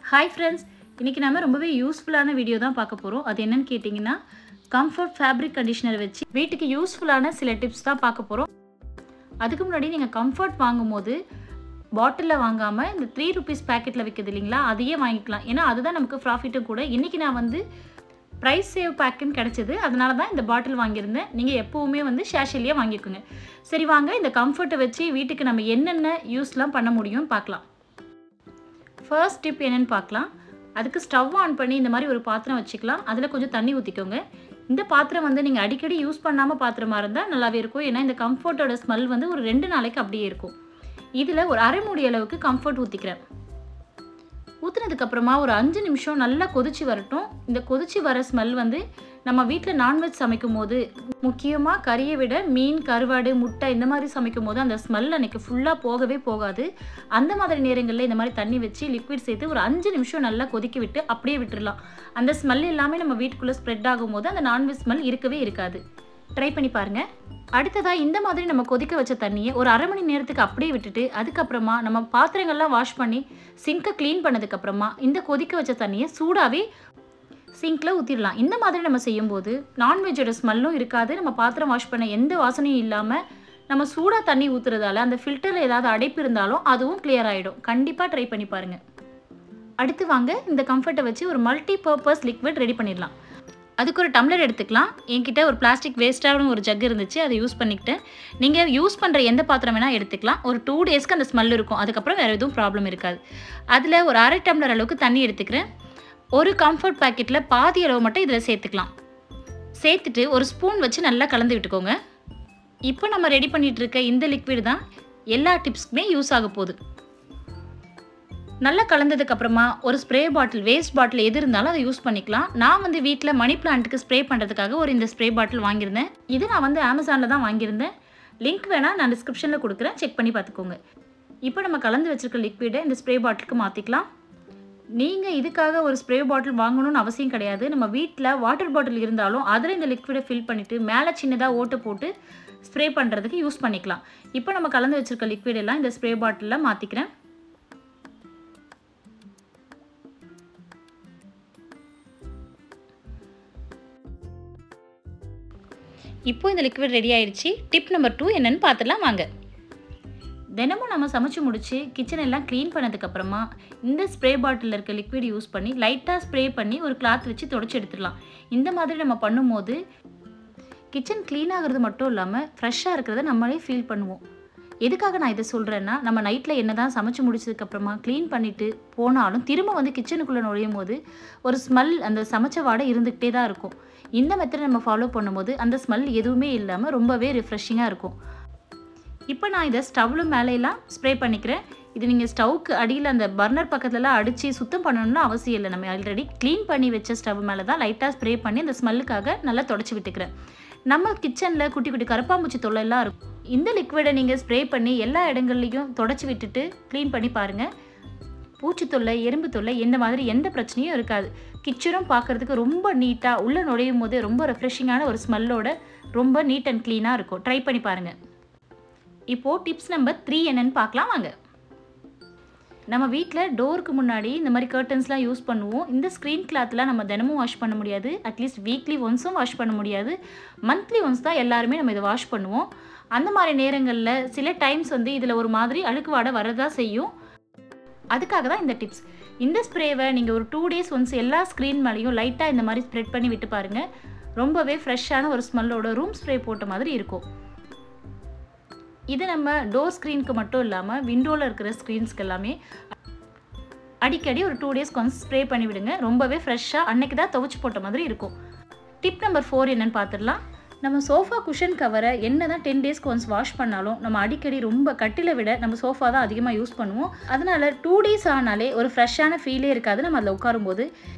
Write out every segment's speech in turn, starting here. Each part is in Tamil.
Hi friends, இன்னைக்கு நாம ரொம்பவே யூஸ்ஃபுல்லான வீடியோ தான் பார்க்க போறோம். அது என்னன்னு கேட்டிங்கனா கம்ஃபர்ட் ஃபேப்ரிக் கண்டிஷனர் வச்சு வீட்டுக்கு யூஸ்ஃபுல்லான சில டிப்ஸ் தான் பார்க்க போறோம். அதுக்கு முன்னாடி நீங்க கம்ஃபர்ட் வாங்கும்போது பாட்டில்ல வாங்காம இந்த 3 rupees பாக்கெட்ல விக்குது இல்லீங்களா, அதையே வாங்கிக்கலாம். ஏன்னா அதுதான் நமக்கு ப்ராஃபிட்டும் கூட. இன்னைக்கு நான் வந்து பிரைஸ் சேவ் பேக்குன்னு கிடைச்சது. அதனால தான் இந்த பாட்டில் வாங்கியிருந்தேன். நீங்க எப்பவுமே வந்து ஷாஷிலியே வாங்கிக்கோங்க. சரி வாங்க இந்த கம்ஃபர்ட்டை வச்சு வீட்டுக்கு நம்ம என்னென்ன யூஸ்லாம் பண்ண முடியும்னு பார்க்கலாம். ஃபர்ஸ்ட் டிப் என்னன்னு பார்க்கலாம். அதுக்கு ஸ்டவ் ஆன் பண்ணி இந்த மாதிரி ஒரு பாத்திரம் வச்சுக்கலாம். அதில் கொஞ்சம் தண்ணி ஊற்றிக்கோங்க. இந்த பாத்திரம் வந்து நீங்கள் அடிக்கடி யூஸ் பண்ணாமல் பாத்திரமா இருந்தால் நல்லாவே இருக்கும். ஏன்னா இந்த கம்ஃபர்ட்டோட ஸ்மெல் வந்து ஒரு 2 நாளைக்கு அப்படியே இருக்கும். இதில் ஒரு அரை மூடி அளவுக்கு கம்ஃபர்ட் ஊற்றிக்கிறேன். ஊற்றுனதுக்கப்புறமா ஒரு 5 நிமிஷம் நல்லா கொதிச்சு வரட்டும். இந்த கொதிச்சு வர ஸ்மெல் வந்து நம்ம வீட்டில் நான்வெஜ் சமைக்கும் போது, முக்கியமாக கறியை விட மீன், கருவாடு, முட்டை இந்த மாதிரி சமைக்கும் போது அந்த ஸ்மெல் அன்றைக்கி ஃபுல்லாக போகவே போகாது. அந்த மாதிரி நேரங்களில் இந்த மாதிரி தண்ணி வச்சு லிக்விட் சேர்த்து ஒரு 5 நிமிஷம் நல்லா கொதிக்க விட்டு அப்படியே விட்டுடலாம். அந்த ஸ்மெல் எல்லாமே நம்ம வீட்டுக்குள்ளே ஸ்ப்ரெட் ஆகும்போது அந்த நான்வெஜ் ஸ்மெல் இருக்கவே இருக்காது. ட்ரை பண்ணி பாருங்கள். அடுத்ததாக இந்த மாதிரி நம்ம கொதிக்க வச்ச தண்ணியை ஒரு அரை மணி நேரத்துக்கு அப்படியே விட்டுட்டு அதுக்கப்புறமா நம்ம பாத்திரங்கள்லாம் வாஷ் பண்ணி சிங்கை க்ளீன் பண்ணதுக்கப்புறமா இந்த கொதிக்க வச்ச தண்ணியை சூடாகவே சிங்கில் ஊற்றிடலாம். இந்த மாதிரி நம்ம செய்யும்போது நான்வெஜ்ஜோட ஸ்மெல்லும் இருக்காது. நம்ம பாத்திரம் வாஷ் பண்ண எந்த வாசனையும் இல்லாமல் நம்ம சூடாக தண்ணி ஊற்றுறதால அந்த ஃபில்டரில் ஏதாவது அடைப்பு இருந்தாலும் அதுவும் கிளியர் ஆகிடும். கண்டிப்பாக ட்ரை பண்ணி பாருங்கள். அடுத்து வாங்க இந்த கம்ஃபர்ட்டை வச்சு ஒரு மல்டி பர்பஸ் லிக்விட் ரெடி பண்ணிடலாம். அதுக்கு ஒரு டம்ளர் எடுத்துக்கலாம். என்கிட்ட ஒரு பிளாஸ்டிக் வேஸ்ட்டான ஒரு ஜக் இருந்துச்சு, அதை யூஸ் பண்ணிக்கிட்டேன். நீங்கள் யூஸ் பண்ணுற எந்த பாத்திரம் வேணால் எடுத்துக்கலாம். ஒரு 2 டேஸ்க்கு அந்த ஸ்மெல் இருக்கும். அதுக்கப்புறம் வேறு எதுவும் ப்ராப்ளம் இருக்காது. அதில் ஒரு அரை டம்ளர் அளவுக்கு தண்ணி எடுத்துக்கிறேன். ஒரு கம்ஃபர்ட் பேக்கெட்டில் பாதி அளவு மட்டும் இதில் சேர்த்துக்கலாம். சேர்த்துட்டு ஒரு ஸ்பூன் வச்சு நல்லா கலந்து விட்டுக்கோங்க. இப்போ நம்ம ரெடி பண்ணிகிட்டு இருக்க இந்த லிக்விட் தான் எல்லா டிப்ஸ்க்குமே யூஸ் ஆக போகுது. நல்லா கலந்ததுக்கப்புறமா ஒரு ஸ்ப்ரே பாட்டில், வேஸ்ட் பாட்டில் எது இருந்தாலும் அதை யூஸ் பண்ணிக்கலாம். நான் வந்து வீட்டில் மணி பிளான்ட்டுக்கு ஸ்ப்ரே பண்ணுறதுக்காக ஒரு இந்த ஸ்ப்ரே பாட்டில் வாங்கியிருந்தேன். இது நான் வந்து அமேசானில் தான் வாங்கியிருந்தேன். லிங்க் வேணால் நான் டிஸ்கிரிப்ஷனில் கொடுக்குறேன், செக் பண்ணி பார்த்துக்கோங்க. இப்போ நம்ம கலந்து வச்சுருக்க லிக்விடை இந்த ஸ்ப்ரே பாட்டிலுக்கு மாற்றிக்கலாம். நீங்கள் இதுக்காக ஒரு ஸ்ப்ரே பாட்டில் வாங்கணும்னு அவசியம் கிடையாது. நம்ம வீட்டில் வாட்டர் பாட்டில் இருந்தாலும் அதில் இந்த லிக்விடை ஃபில் பண்ணிவிட்டு மேலே சின்னதாக ஓட்டு போட்டு ஸ்ப்ரே பண்ணுறதுக்கு யூஸ் பண்ணிக்கலாம். இப்போ நம்ம கலந்து வச்சுருக்க லிக்விட் எல்லாம் இந்த ஸ்ப்ரே பாட்டிலில் மாற்றிக்கிறேன். இப்போ இந்த லிக்விட் ரெடி ஆயிடுச்சு. டிப் நம்பர் 2 என்னன்னு பார்த்துடலாம் வாங்க. தினமும் நம்ம சமைச்சு முடிச்சு கிச்சன் எல்லாம் க்ளீன் பண்ணதுக்கப்புறமா இந்த ஸ்ப்ரே பாட்டிலில் இருக்க லிக்விட் யூஸ் பண்ணி லைட்டாக ஸ்ப்ரே பண்ணி ஒரு கிளாத் வச்சு தொடச்சி எடுத்துடலாம். இந்த மாதிரி நம்ம பண்ணும்போது கிச்சன் க்ளீன் ஆகிறது மட்டும் இல்லாமல் ஃப்ரெஷ்ஷாக இருக்கிறத நம்மளே ஃபீல் பண்ணுவோம். எதுக்காக நான் இதை சொல்கிறேன்னா, நம்ம நைட்டில் என்ன தான் சமைச்சு முடிச்சதுக்கப்புறமா க்ளீன் பண்ணிவிட்டு போனாலும் திரும்ப வந்து கிச்சனுக்குள்ளே நுழையும் போது ஒரு ஸ்மெல், அந்த சமைச்ச வாடை இருந்துக்கிட்டே தான் இருக்கும். இந்த மெத்தட் நம்ம ஃபாலோ பண்ணும்போது அந்த ஸ்மெல் எதுவுமே இல்லாமல் ரொம்பவே ரிஃப்ரெஷிங்காக இருக்கும். இப்போ நான் இதை ஸ்டவ்வில் மேலேலாம் ஸ்ப்ரே பண்ணிக்கிறேன். இது நீங்கள் ஸ்டவ்வுக்கு அடியில் அந்த பர்னர் பக்கத்துலலாம் அடித்து சுத்தம் பண்ணணும்னு அவசியம் இல்லை. நம்ம ஆல்ரெடி க்ளீன் பண்ணி வச்ச ஸ்டவ் மேலே தான் லைட்டாக ஸ்ப்ரே பண்ணி அந்த ஸ்மெல்லுக்காக நல்லா தொடச்சி விட்டுக்கிறேன். நம்ம கிச்சனில் குட்டி குட்டி கரப்பாம்பூச்சி தொல்லைலாம் இருக்கும். இந்த லிக்விடை நீங்கள் ஸ்ப்ரே பண்ணி எல்லா இடங்கள்லையும் தொடச்சி விட்டுட்டு க்ளீன் பண்ணி பாருங்கள். பூச்சி தொல்லை, எறும்பு தொல்லை இந்த மாதிரி எந்த பிரச்சனையும் இருக்காது. கிச்சனும் பார்க்குறதுக்கு ரொம்ப நீட்டாக, உள்ளே நுழையும் போது ரொம்ப ரெஃப்ரெஷிங்கான ஒரு ஸ்மெல்லோட ரொம்ப நீட் அண்ட் க்ளீனாக இருக்கும். ட்ரை பண்ணி பாருங்கள். இப்போது டிப்ஸ் நம்பர் 3 என்னன்னு பார்க்கலாம் வாங்க. நம்ம வீட்டில் டோருக்கு முன்னாடி இந்த மாதிரி கர்டன்ஸ்லாம் யூஸ் பண்ணுவோம். இந்த ஸ்க்ரீன் கிளாத்லாம் நம்ம தினமும் வாஷ் பண்ண முடியாது. அட்லீஸ்ட் வீக்லி ஒன்ஸும் வாஷ் பண்ண முடியாது. மந்த்லி ஒன்ஸ் தான் எல்லாருமே நம்ம இதை வாஷ் பண்ணுவோம். அந்த மாதிரி நேரங்களில் சில டைம்ஸ் வந்து இதில் ஒரு மாதிரி அழுக்கு வாடை வரதா செய்யும். அதுக்காக தான் இந்த டிப்ஸ். இந்த ஸ்ப்ரேவை நீங்கள் ஒரு 2 days ஒன்ஸ் எல்லா ஸ்க்ரீன் மேலேயும் லைட்டாக இந்த மாதிரி ஸ்ப்ரெட் பண்ணி விட்டு பாருங்கள். ரொம்பவே ஃப்ரெஷ்ஷான ஒரு ஸ்மெல்லோட ரூம் ஸ்ப்ரே போட்ட மாதிரி இருக்கும். இது நம்ம டோர் ஸ்க்ரீனுக்கு மட்டும் இல்லாமல் விண்டோவில் இருக்கிற ஸ்க்ரீன்ஸ்க்கு எல்லாமே அடிக்கடி ஒரு 2 days ஒன்ஸ் ஸ்ப்ரே பண்ணி விடுங்க. ரொம்பவே ஃப்ரெஷ்ஷாக அன்னைக்கு தான் துவைச்சி போட்ட மாதிரி இருக்கும். டிப் நம்பர் 4 என்னன்னு பார்த்துடலாம். நம்ம சோஃபா குஷன் கவரை என்ன தான் 10 days ஒன்ஸ் வாஷ் பண்ணாலும் நம்ம அடிக்கடி ரொம்ப கட்டிலை விட நம்ம சோஃபா தான் அதிகமாக யூஸ் பண்ணுவோம். அதனால் 2 days ஆனாலே ஒரு ஃப்ரெஷ்ஷான ஃபீலே இருக்காது. நம்ம அதில் உட்காரும்போது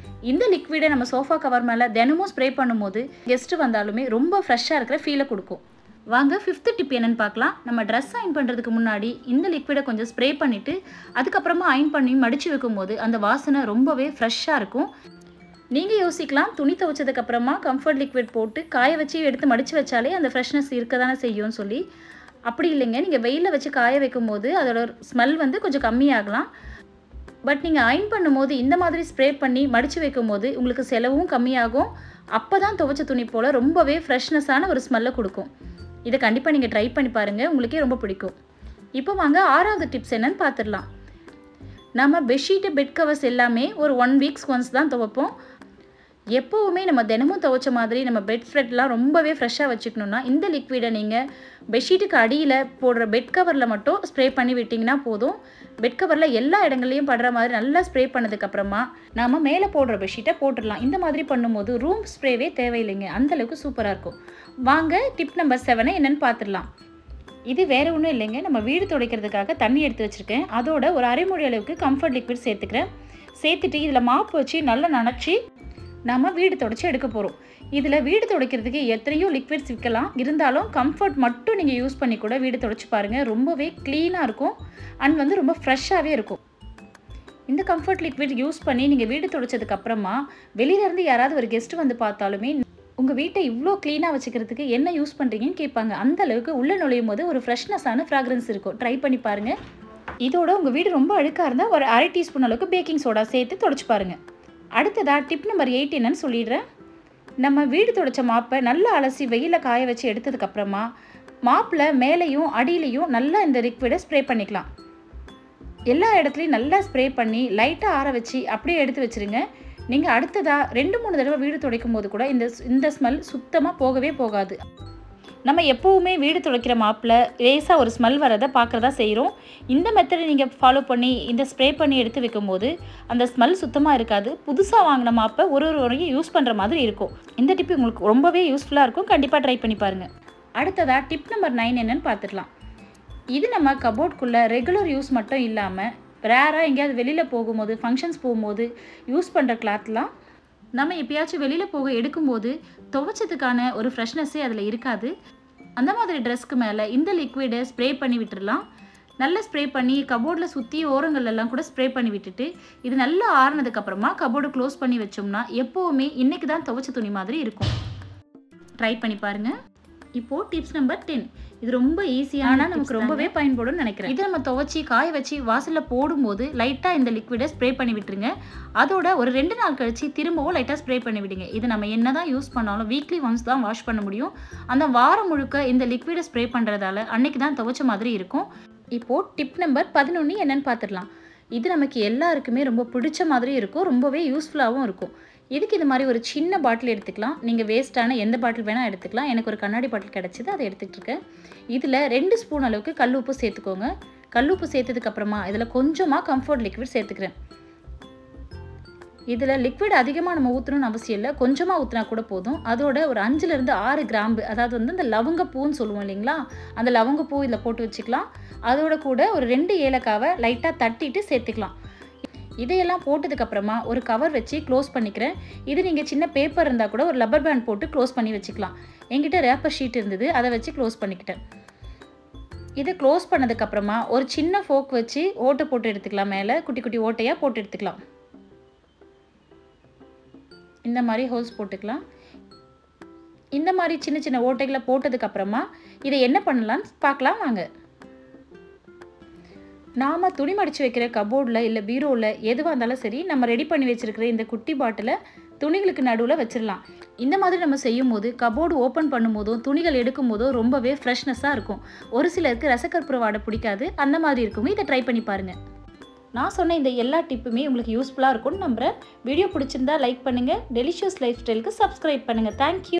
இந்த லிக்விடை நம்ம சோஃபா கவர் மேலே தினமும் ஸ்ப்ரே பண்ணும்போது கெஸ்ட்டு வந்தாலுமே ரொம்ப ஃப்ரெஷ்ஷாக இருக்கிற ஃபீலை கொடுக்கும். வாங்க 5th டிப் என்னன்னு பார்க்கலாம். நம்ம ட்ரெஸ் அயன் பண்ணுறதுக்கு முன்னாடி இந்த லிக்விடை கொஞ்சம் ஸ்ப்ரே பண்ணிவிட்டு அதுக்கப்புறமா அயன் பண்ணி மடித்து வைக்கும்போது அந்த வாசனை ரொம்பவே ஃப்ரெஷ்ஷாக இருக்கும். நீங்கள் யோசிக்கலாம், துணி துவைச்சதுக்கப்புறமா கம்ஃபர்ட் லிக்விட் போட்டு காய வச்சு எடுத்து மடித்து வச்சாலே அந்த ஃப்ரெஷ்னஸ் இருக்க தானே செய்யும்னு சொல்லி. அப்படி இல்லைங்க, நீங்கள் வெயிலில் வச்சு காய வைக்கும்போது அதோட ஸ்மெல் வந்து கொஞ்சம் கம்மியாகலாம். பட் நீங்கள் அயர்ன் பண்ணும்போது இந்த மாதிரி ஸ்ப்ரே பண்ணி மடித்து வைக்கும்போது உங்களுக்கு செலவும் கம்மியாகும். அப்போ தான் துவைச்ச துணி போல் ரொம்பவே ஃப்ரெஷ்னஸான ஒரு ஸ்மெல்லை கொடுக்கும். இதை கண்டிப்பாக நீங்கள் ட்ரை பண்ணி பாருங்கள், உங்களுக்கே ரொம்ப பிடிக்கும். இப்போ வாங்க 6வது டிப்ஸ் என்னன்னு பார்த்துடலாம். நம்ம பெட்ஷீட்டு பெட் கவர்ஸ் எல்லாமே ஒரு 1 வீக்ஸ் ஒன்ஸ் தான் துவைப்போம். எப்போவுமே நம்ம தினமும் துவைச்ச மாதிரி நம்ம பெட் ஸ்ப்ரெட்லாம் ரொம்பவே ஃப்ரெஷ்ஷாக வச்சுக்கணுன்னா இந்த லிக்விடை நீங்கள் பெட்ஷீட்டுக்கு அடியில் போடுற பெட் கவரில் மட்டும் ஸ்ப்ரே பண்ணி விட்டிங்கன்னா போதும். பெட் கவரில் எல்லா இடங்கள்லையும் படுற மாதிரி நல்லா ஸ்ப்ரே பண்ணதுக்கப்புறமா நம்ம மேலே போடுற பெட்ஷீட்டை போட்டுடலாம். இந்த மாதிரி பண்ணும்போது ரூம் ஸ்ப்ரேவே தேவையில்லைங்க, அந்தளவுக்கு சூப்பராக இருக்கும். வாங்க டிப் நம்பர் 7 என்னென்னு பார்த்துடலாம். இது வேறு ஒன்றும் இல்லைங்க, நம்ம வீடு துடைக்கிறதுக்காக தண்ணி எடுத்து வச்சுருக்கேன். அதோட ஒரு அரைமுடி அளவுக்கு கம்ஃபர்ட் லிக்விட் சேர்த்துக்கிறேன். சேர்த்துட்டு இதில் மாப்பு வச்சு நல்லா நனைச்சி நம்ம வீடு துடைச்சி எடுக்க போகிறோம். இதில் வீடு துடைக்கிறதுக்கு எத்தனையோ லிக்விட்ஸ் விற்கலாம், இருந்தாலும் கம்ஃபர்ட் மட்டும் நீங்கள் யூஸ் பண்ணி கூட வீடு துடைச்சி பாருங்கள். ரொம்பவே க்ளீனாக இருக்கும் அண்ட் ரொம்ப ஃப்ரெஷ்ஷாகவே இருக்கும். இந்த கம்ஃபர்ட் லிக்விட் யூஸ் பண்ணி நீங்கள் வீடு துடைச்சதுக்கப்புறமா வெளியிலேருந்து யாராவது ஒரு கெஸ்ட்டு வந்து பார்த்தாலுமே உங்கள் வீட்டை இவ்வளோ க்ளீனாக வச்சுக்கிறதுக்கு என்ன யூஸ் பண்ணுறீங்கன்னு கேட்பாங்க. அந்த அளவுக்கு உள்ளே நுழையும் போது ஒரு ஃப்ரெஷ்னஸான ஃப்ராக்ரன்ஸ் இருக்கும். ட்ரை பண்ணி பாருங்கள். இதோட உங்கள் வீடு ரொம்ப அழுக்காக இருந்தால் ஒரு அரை டீஸ்பூன் அளவுக்கு பேக்கிங் சோடா சேர்த்து துடைச்சி பாருங்கள். அடுத்ததாக டிப் நம்பர் 8 என்னன்னு சொல்லிடுறேன். நம்ம வீடு துடைச்ச மாப்பை நல்லா அலசி வெயிலில் காய வச்சு எடுத்ததுக்கப்புறமா மாப்பில் மேலேயும் அடியிலையும் நல்லா இந்த லிக்விடை ஸ்ப்ரே பண்ணிக்கலாம். எல்லா இடத்துலையும் நல்லா ஸ்ப்ரே பண்ணி லைட்டாக ஆற வச்சு அப்படியே எடுத்து வச்சுருங்க. நீங்கள் அடுத்ததாக 2-3 தடவை வீடு துடைக்கும் போது கூட இந்த ஸ்மெல் சுத்தமாக போகவே போகாது. நம்ம எப்போவுமே வீடு துடைக்கிற மாப்பில் லேசாக ஒரு ஸ்மெல் வரதை பார்க்குறதா செய்கிறோம். இந்த மெத்தடை நீங்கள் ஃபாலோ பண்ணி இந்த ஸ்ப்ரே பண்ணி எடுத்து வைக்கும்போது அந்த ஸ்மெல் சுத்தமாக இருக்காது. புதுசாக வாங்கின மாப்பை ஒரு வரையும் யூஸ் பண்ணுற மாதிரி இருக்கும். இந்த டிப் உங்களுக்கு ரொம்பவே யூஸ்ஃபுல்லாக இருக்கும், கண்டிப்பாக ட்ரை பண்ணி பாருங்கள். அடுத்ததாக டிப் நம்பர் 9 என்னென்னு பார்த்துடலாம். இது நம்ம கபோர்டுக்குள்ளே ரெகுலர் யூஸ் மட்டும் இல்லாமல் ரேராக எங்கேயாவது வெளியில் போகும்போது ஃபங்க்ஷன்ஸ் போகும்போது யூஸ் பண்ணுற கிளாத்லாம் நம்ம எப்பயாச்சும் வெளியில் போக எடுக்கும்போது துவைச்சதுக்கான ஒரு ஃப்ரெஷ்னஸ்ஸே அதில் இருக்காது. அந்த மாதிரி ட்ரெஸ்க்கு மேலே இந்த லிக்விடை ஸ்ப்ரே பண்ணி விட்டுடலாம். நல்லா ஸ்ப்ரே பண்ணி கபோர்டில் சுற்றி ஓரங்கள்லாம் கூட ஸ்ப்ரே பண்ணி விட்டுட்டு இது நல்லா ஆறுனதுக்கப்புறமா கபோர்டு க்ளோஸ் பண்ணி வச்சோம்னா எப்போவுமே இன்றைக்கி தான் துவைச்ச துணி மாதிரி இருக்கும். ட்ரை பண்ணி பாருங்கள். இப்போது டிப்ஸ் நம்பர் 10. இது ரொம்ப ஈஸியான நமக்கு ரொம்பவே பயன்படும்னு நினைக்கிறேன். இதை நம்ம துவைச்சி காய வச்சு வாசலில் போடும்போது லைட்டாக இந்த லிக்விடை ஸ்ப்ரே பண்ணி விட்டுருங்க. அதோட ஒரு 2 நாள் கழிச்சு திரும்பவும் லைட்டாக ஸ்ப்ரே பண்ணி விடுங்க. இது நம்ம என்ன தான் யூஸ் பண்ணாலும் வீக்லி ஒன்ஸ் தான் வாஷ் பண்ண முடியும். அந்த வாரம் முழுக்க இந்த லிக்விடை ஸ்ப்ரே பண்ணுறதால அன்னைக்கு தான் துவைச்ச மாதிரி இருக்கும். இப்போது டிப் நம்பர் 11 என்னென்னு பார்த்துடலாம். இது நமக்கு எல்லாருக்குமே ரொம்ப பிடிச்ச மாதிரி இருக்கும், ரொம்பவே யூஸ்ஃபுல்லாகவும் இருக்கும். இதுக்கு இது மாதிரி ஒரு சின்ன பாட்டில் எடுத்துக்கலாம். நீங்கள் வேஸ்ட்டான எந்த பாட்டில் வேணால் எடுத்துக்கலாம். எனக்கு ஒரு கண்ணாடி பாட்டில் கிடச்சிது, அதை எடுத்துகிட்டு இருக்கேன். இதில் 2 ஸ்பூன் அளவுக்கு கல்லுப்பு சேர்த்துக்கோங்க. கல்லுப்பு சேர்த்ததுக்கப்புறமா இதில் கொஞ்சமாக கம்ஃபர்ட் லிக்விட் சேர்த்துக்கிறேன். இதில் லிக்விட் அதிகமாக நம்ம ஊற்றணும்னு அவசியம் இல்லை, கொஞ்சமாக ஊற்றினா கூட போதும். அதோட ஒரு 5லேருந்து 6 கிராம்பு, அதாவது இந்த லவங்கப்பூன்னு சொல்லுவோம் இல்லைங்களா, அந்த லவங்கப்பூ இதில் போட்டு வச்சுக்கலாம். அதோட கூட ஒரு 2 ஏலக்காவை லைட்டாக தட்டிட்டு சேர்த்துக்கலாம். இதையெல்லாம் போட்டதுக்கப்புறமா ஒரு கவர் வச்சு க்ளோஸ் பண்ணிக்கிறேன். இது நீங்கள் சின்ன பேப்பர் இருந்தால் கூட ஒரு லப்பர் பேண்ட் போட்டு க்ளோஸ் பண்ணி வச்சுக்கலாம். என்கிட்ட ரேப்பர் ஷீட் இருந்தது, அதை வச்சு க்ளோஸ் பண்ணிக்கிட்டேன். இதை க்ளோஸ் பண்ணதுக்கப்புறமா ஒரு சின்ன ஃபோக் வச்சு ஓட்டை போட்டு எடுத்துக்கலாம். மேலே குட்டி குட்டி ஓட்டையாக போட்டு எடுத்துக்கலாம். இந்த மாதிரி ஹோல்ஸ் போட்டுக்கலாம். இந்த மாதிரி சின்ன சின்ன ஓட்டைகளை போட்டதுக்கப்புறமா இதை என்ன பண்ணலான்னு பார்க்கலாம் வாங்க. நாம் துணி மடித்து வைக்கிற கபோர்டில் இல்லை பீரோவில் எதுவாக இருந்தாலும் சரி, நம்ம ரெடி பண்ணி வச்சுருக்கிற இந்த குட்டி பாட்டிலை துணிகளுக்கு நடுவில் வச்சிடலாம். இந்த மாதிரி நம்ம செய்யும் போது கபோர்டு ஓப்பன் பண்ணும்போதும் துணிகள் எடுக்கும் போதும் ரொம்பவே ஃப்ரெஷ்னஸாக இருக்கும். ஒரு சிலருக்கு ரசக்கற்பூர வாடை பிடிக்காது, அந்த மாதிரி இருக்குங்க. இதை ட்ரை பண்ணி பாருங்கள். நான் சொன்ன இந்த எல்லா டிப்புமே உங்களுக்கு யூஸ்ஃபுல்லாக இருக்கும்னு நம்புகிறேன். வீடியோ பிடிச்சிருந்தா லைக் பண்ணுங்கள். டெலிஷியஸ் லைஃப் ஸ்டைலுக்கு சப்ஸ்கிரைப் பண்ணுங்கள். தேங்க்யூ.